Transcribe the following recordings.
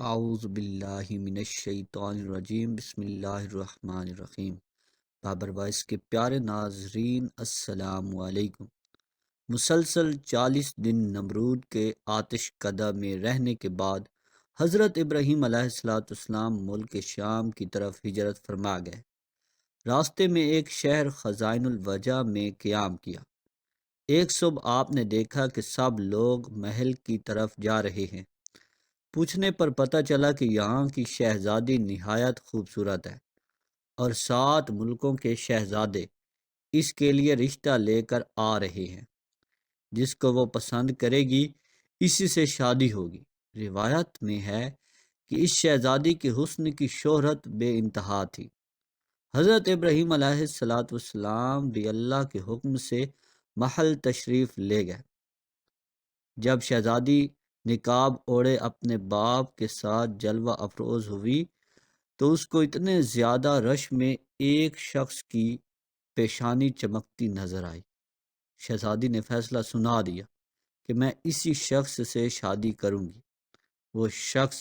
اعوذ باللہ من الشیطان الرجیم، بسم اللہ الرحمن الرحیم۔ بابر وائس کے پیارے ناظرین، السلام علیکم۔ مسلسل 40 دن نمرود کے آتش کدہ میں رہنے کے بعد حضرت ابراہیم علیہ السلام ملک شام کی طرف ہجرت فرما گئے۔ راستے میں ایک شہر خزائن الوجہ میں قیام کیا۔ ایک صبح آپ نے دیکھا کہ سب لوگ محل کی طرف جا رہے ہیں۔ پوچھنے پر پتہ چلا کہ یہاں کی شہزادی نہایت خوبصورت ہے اور 7 ملکوں کے شہزادے اس کے لیے رشتہ لے کر آ رہے ہیں۔ جس کو وہ پسند کرے گی اسی سے شادی ہوگی۔ روایت میں ہے کہ اس شہزادی کے حسن کی شہرت بے انتہا تھی۔ حضرت ابراہیم علیہ السلام بھی اللہ کے حکم سے محل تشریف لے گئے۔ جب شہزادی نقاب اوڑھے اپنے باپ کے ساتھ جلوہ افروز ہوئی تو اس کو اتنے زیادہ رش میں ایک شخص کی پیشانی چمکتی نظر آئی۔ شہزادی نے فیصلہ سنا دیا کہ میں اسی شخص سے شادی کروں گی۔ وہ شخص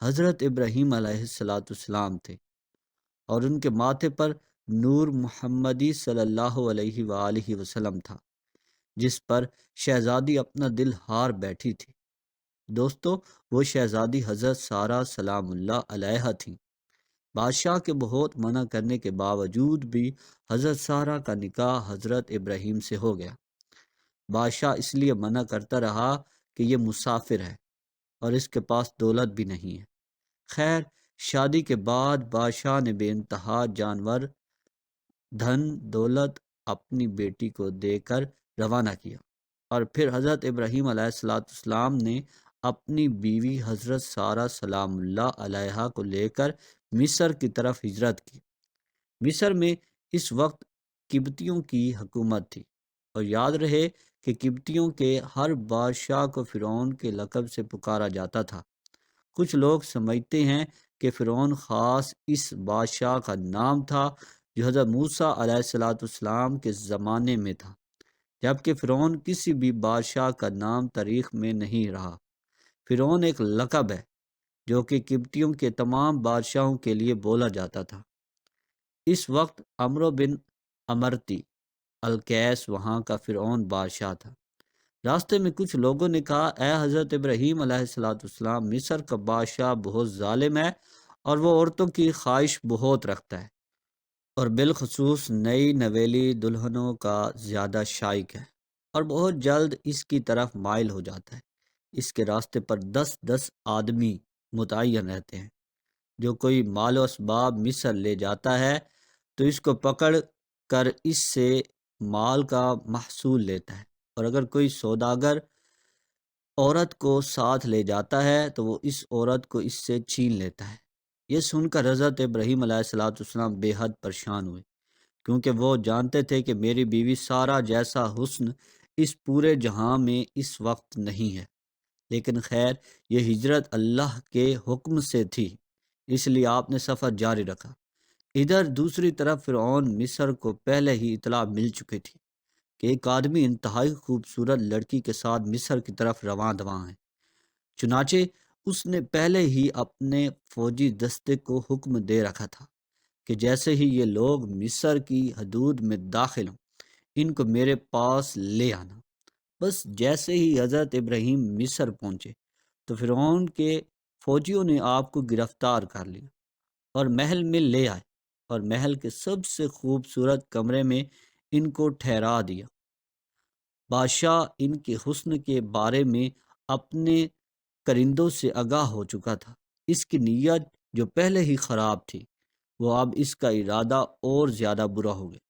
حضرت ابراہیم علیہ السلام تھے اور ان کے ماتھے پر نور محمدی صلی اللہ علیہ وآلہ وسلم تھا، جس پر شہزادی اپنا دل ہار بیٹھی تھی۔ دوستو، وہ شہزادی حضرت سارہ سلام اللہ علیہا تھیں۔ بادشاہ کے بہت منع کرنے کے باوجود بھی حضرت سارہ کا نکاح حضرت ابراہیم سے ہو گیا۔ بادشاہ اس لیے منع کرتا رہا کہ یہ مسافر ہے اور اس کے پاس دولت بھی نہیں ہے۔ خیر، شادی کے بعد بادشاہ نے بے انتہا جانور، دھن دولت اپنی بیٹی کو دے کر روانہ کیا، اور پھر حضرت ابراہیم علیہ السلام نے اپنی بیوی حضرت سارہ سلام اللہ علیہا کو لے کر مصر کی طرف ہجرت کی۔ مصر میں اس وقت قبطیوں کی حکومت تھی، اور یاد رہے کہ قبطیوں کے ہر بادشاہ کو فرعون کے لقب سے پکارا جاتا تھا۔ کچھ لوگ سمجھتے ہیں کہ فرعون خاص اس بادشاہ کا نام تھا جو حضرت موسیٰ علیہ السلام کے زمانے میں تھا، جبکہ فرعون کسی بھی بادشاہ کا نام تاریخ میں نہیں رہا۔ فرعون ایک لقب ہے جو کہ قبطیوں کے تمام بادشاہوں کے لیے بولا جاتا تھا۔ اس وقت عمرو بن امرتی القیس وہاں کا فرعون بادشاہ تھا۔ راستے میں کچھ لوگوں نے کہا، اے حضرت ابراہیم علیہ السلام، مصر کا بادشاہ بہت ظالم ہے اور وہ عورتوں کی خواہش بہت رکھتا ہے، اور بالخصوص نئی نویلی دلہنوں کا زیادہ شائق ہے، اور بہت جلد اس کی طرف مائل ہو جاتا ہے۔ اس کے راستے پر 10 آدمی متعین رہتے ہیں۔ جو کوئی مال و اسباب مصر لے جاتا ہے تو اس کو پکڑ کر اس سے مال کا محصول لیتا ہے، اور اگر کوئی سوداگر عورت کو ساتھ لے جاتا ہے تو وہ اس عورت کو اس سے چھین لیتا ہے۔ یہ سن کر حضرت ابراہیم علیہ السلام بے حد پریشان ہوئے، کیونکہ وہ جانتے تھے کہ میری بیوی سارہ جیسا حسن اس پورے جہاں میں اس وقت نہیں ہے۔ لیکن خیر، یہ ہجرت اللہ کے حکم سے تھی، اس لیے آپ نے سفر جاری رکھا۔ ادھر دوسری طرف فرعون مصر کو پہلے ہی اطلاع مل چکی تھی کہ ایک آدمی انتہائی خوبصورت لڑکی کے ساتھ مصر کی طرف رواں دواں ہے۔ چنانچہ اس نے پہلے ہی اپنے فوجی دستے کو حکم دے رکھا تھا کہ جیسے ہی یہ لوگ مصر کی حدود میں داخل ہوں، ان کو میرے پاس لے آنا۔ بس جیسے ہی حضرت ابراہیم مصر پہنچے تو فرعون کے فوجیوں نے آپ کو گرفتار کر لیا اور محل میں لے آئے، اور محل کے سب سے خوبصورت کمرے میں ان کو ٹھہرا دیا۔ بادشاہ ان کے حسن کے بارے میں اپنے کرندوں سے آگاہ ہو چکا تھا۔ اس کی نیت جو پہلے ہی خراب تھی، وہ اب اس کا ارادہ اور زیادہ برا ہو گیا۔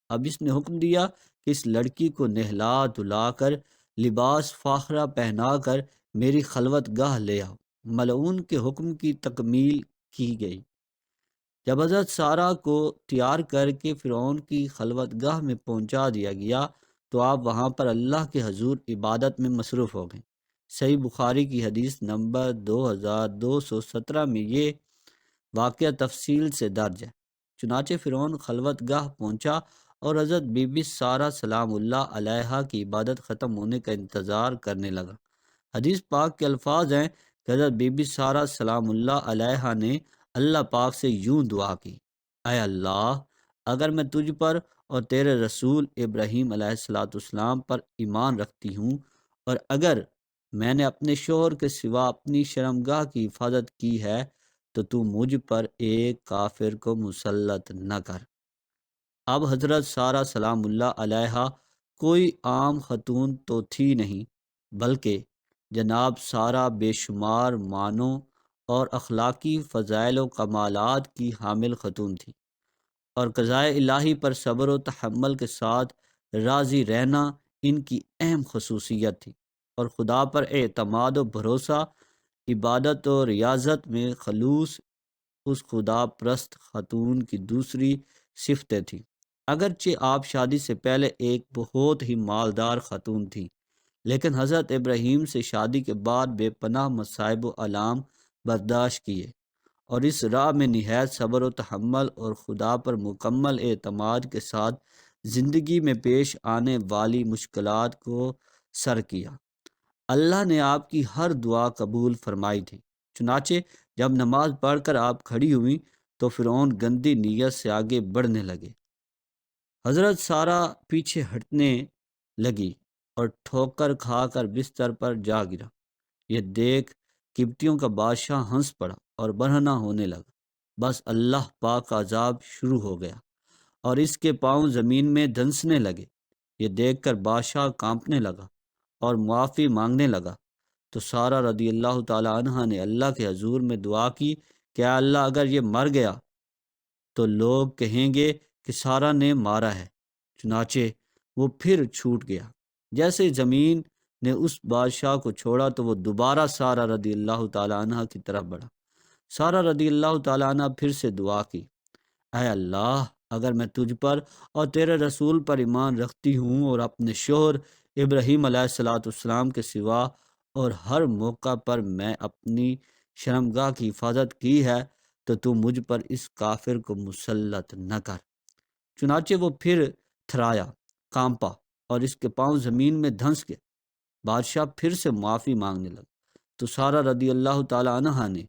اب اس نے حکم دیا کہ اس لڑکی کو نہلا دھلا کر لباس فاخرہ پہنا کر میری خلوت گاہ لے آؤ۔ ملعون کے حکم کی تکمیل کی گئی۔ جب حضرت سارہ کو تیار کر کے فرعون کی خلوت گاہ میں پہنچا دیا گیا تو آپ وہاں پر اللہ کے حضور عبادت میں مصروف ہو گئے۔ صحیح بخاری کی حدیث نمبر 2217 میں یہ واقعہ تفصیل سے درج ہے۔ چنانچہ فرعون خلوت گاہ پہنچا اور حضرت بی بی سارہ سلام اللہ علیہا کی عبادت ختم ہونے کا انتظار کرنے لگا۔ حدیث پاک کے الفاظ ہیں کہ حضرت بی بی سارہ سلام اللہ علیہا نے اللہ پاک سے یوں دعا کی، اے اللہ، اگر میں تجھ پر اور تیرے رسول ابراہیم علیہ السلام پر ایمان رکھتی ہوں، اور اگر میں نے اپنے شوہر کے سوا اپنی شرمگاہ کی حفاظت کی ہے، تو مجھ پر ایک کافر کو مسلط نہ کر۔ اب حضرت سارہ سلام اللہ علیہا کوئی عام خاتون تو تھی نہیں، بلکہ جناب سارہ بے شمار معنوں اور اخلاقی فضائل و کمالات کی حامل خاتون تھی، اور قضائے الہی پر صبر و تحمل کے ساتھ راضی رہنا ان کی اہم خصوصیت تھی، اور خدا پر اعتماد و بھروسہ، عبادت و ریاضت میں خلوص اس خدا پرست خاتون کی دوسری صفتیں تھیں۔ اگرچہ آپ شادی سے پہلے ایک بہت ہی مالدار خاتون تھیں، لیکن حضرت ابراہیم سے شادی کے بعد بے پناہ مصائب و آلام برداشت کیے، اور اس راہ میں نہایت صبر و تحمل اور خدا پر مکمل اعتماد کے ساتھ زندگی میں پیش آنے والی مشکلات کو سر کیا۔ اللہ نے آپ کی ہر دعا قبول فرمائی تھی۔ چنانچہ جب نماز پڑھ کر آپ کھڑی ہوئیں تو فرعون گندی نیت سے آگے بڑھنے لگے۔ حضرت سارہ پیچھے ہٹنے لگی اور ٹھوکر کھا کر بستر پر جا گرا۔ یہ دیکھ قبطیوں کا بادشاہ ہنس پڑا اور برہنہ ہونے لگا۔ بس اللہ پاک کا عذاب شروع ہو گیا اور اس کے پاؤں زمین میں دھنسنے لگے۔ یہ دیکھ کر بادشاہ کانپنے لگا اور معافی مانگنے لگا، تو سارہ رضی اللہ تعالی عنہ نے اللہ کے حضور میں دعا کی کہ اے اللہ، اگر یہ مر گیا تو لوگ کہیں گے کہ سارہ نے مارا ہے۔ چنانچہ وہ پھر چھوٹ گیا۔ جیسے زمین نے اس بادشاہ کو چھوڑا تو وہ دوبارہ سارہ رضی اللہ تعالیٰ عنہ کی طرف بڑھا۔ سارہ رضی اللہ تعالیٰ عنہ پھر سے دعا کی، اے اللہ، اگر میں تجھ پر اور تیرے رسول پر ایمان رکھتی ہوں اور اپنے شوہر ابراہیم علیہ السلام کے سوا اور ہر موقع پر میں اپنی شرمگاہ کی حفاظت کی ہے، تو مجھ پر اس کافر کو مسلط نہ کر۔ چنانچہ وہ پھر تھرایا، کانپا اور اس کے پاؤں زمین میں دھنس گئے۔ بادشاہ پھر سے معافی مانگنے لگا، تو سارہ رضی اللہ تعالی عنہا نے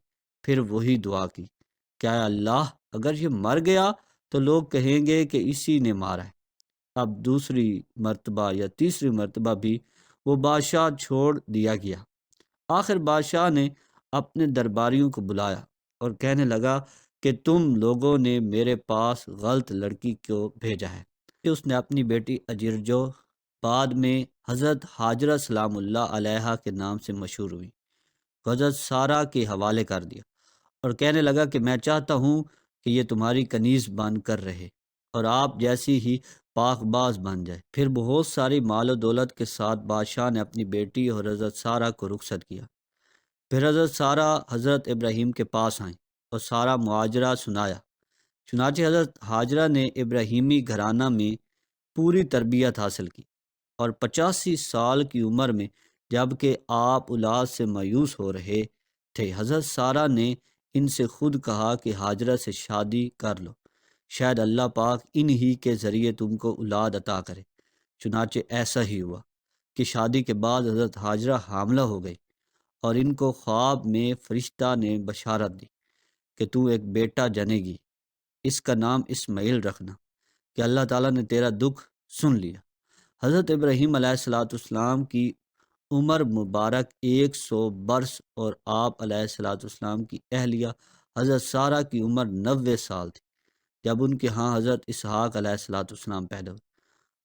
پھر وہی دعا کی کہ اے اللہ، اگر یہ مر گیا تو لوگ کہیں گے کہ اسی نے مارا ہے۔ اب دوسری مرتبہ یا تیسری مرتبہ بھی وہ بادشاہ چھوڑ دیا گیا۔ آخر بادشاہ نے اپنے درباریوں کو بلایا اور کہنے لگا کہ تم لوگوں نے میرے پاس غلط لڑکی کو بھیجا ہے۔ کہ اس نے اپنی بیٹی اجرجو بعد میں حضرت ہاجرہ سلام اللہ علیہا کے نام سے مشہور ہوئی، کو حضرت سارہ کے حوالے کر دیا اور کہنے لگا کہ میں چاہتا ہوں کہ یہ تمہاری کنیز بن کر رہے اور آپ جیسی ہی پاک باز بن جائے۔ پھر بہت ساری مال و دولت کے ساتھ بادشاہ نے اپنی بیٹی اور حضرت سارہ کو رخصت کیا۔ پھر حضرت سارہ حضرت ابراہیم کے پاس آئیں اور سارہ معاجرہ سنایا۔ چنانچہ حضرت ہاجرہ نے ابراہیمی گھرانہ میں پوری تربیت حاصل کی، اور 85 سال کی عمر میں جب کہ آپ اولاد سے مایوس ہو رہے تھے، حضرت سارہ نے ان سے خود کہا کہ ہاجرہ سے شادی کر لو، شاید اللہ پاک انہی کے ذریعے تم کو اولاد عطا کرے۔ چنانچہ ایسا ہی ہوا کہ شادی کے بعد حضرت ہاجرہ حاملہ ہو گئی، اور ان کو خواب میں فرشتہ نے بشارت دی کہ تو ایک بیٹا جنے گی، اس کا نام اسماعیل رکھنا، کہ اللہ تعالیٰ نے تیرا دکھ سن لیا۔ حضرت ابراہیم علیہ السلام کی عمر مبارک 100 برس اور آپ علیہ السلام کی اہلیہ حضرت سارہ کی عمر 90 سال تھی جب ان کے ہاں حضرت اسحاق علیہ السلام پیدا ہوئے۔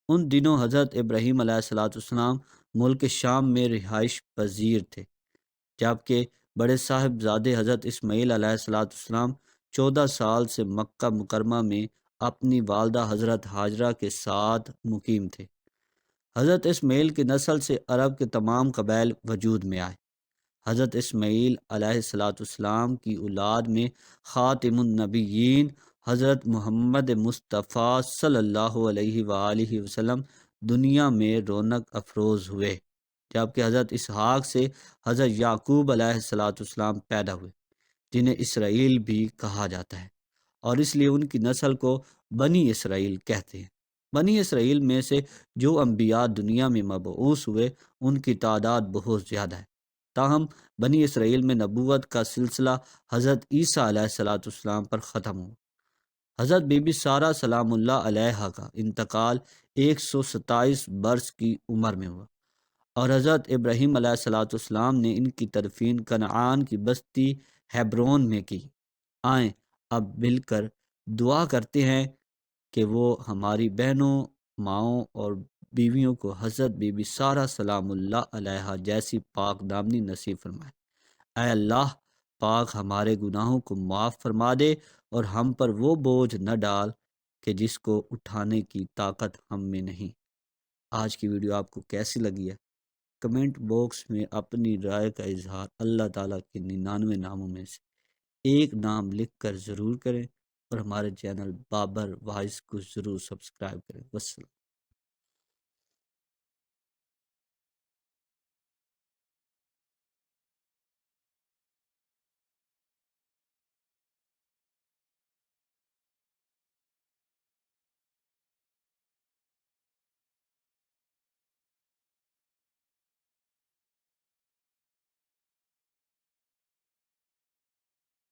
ان دنوں حضرت ابراہیم علیہ السلام ملک شام میں رہائش پذیر تھے، جبکہ بڑے صاحبزادے حضرت اسماعیل علیہ السلام 14 سال سے مکہ مکرمہ میں اپنی والدہ حضرت ہاجرہ کے ساتھ مقیم تھے۔ حضرت اسماعیل کی نسل سے عرب کے تمام قبائل وجود میں آئے۔ حضرت اسماعیل علیہ السلام کی اولاد میں خاتم النبیین حضرت محمد مصطفیٰ صلی اللہ علیہ وآلہ وسلم دنیا میں رونق افروز ہوئے، جبکہ حضرت اسحاق سے حضرت یعقوب علیہ السلام پیدا ہوئے، جنہیں اسرائیل بھی کہا جاتا ہے، اور اس لیے ان کی نسل کو بنی اسرائیل کہتے ہیں۔ بنی اسرائیل میں سے جو انبیاء دنیا میں مبعوث ہوئے ان کی تعداد بہت زیادہ ہے۔ تاہم بنی اسرائیل میں نبوت کا سلسلہ حضرت عیسیٰ علیہ السلام پر ختم ہوا۔ حضرت بی بی سارہ سلام اللہ علیہا کا انتقال 127 برس کی عمر میں ہوا، اور حضرت ابراہیم علیہ السلام نے ان کی تدفین کنعان کی بستی ہیبرون میں کی۔ آئیں اب مل کر دعا کرتے ہیں کہ وہ ہماری بہنوں، ماؤں اور بیویوں کو حضرت بی بی سارہ سلام اللہ علیہا جیسی پاک دامنی نصیب فرمائے۔ اے اللہ پاک ہمارے گناہوں کو معاف فرما دے اور ہم پر وہ بوجھ نہ ڈال کہ جس کو اٹھانے کی طاقت ہم میں نہیں۔ آج کی ویڈیو آپ کو کیسی لگی ہے؟ کمنٹ باکس میں اپنی رائے کا اظہار اللہ تعالیٰ کے 99 ناموں میں سے ایک نام لکھ کر ضرور کریں، اور ہمارے چینل بابر وائس کو ضرور سبسکرائب کریں۔ والسلام۔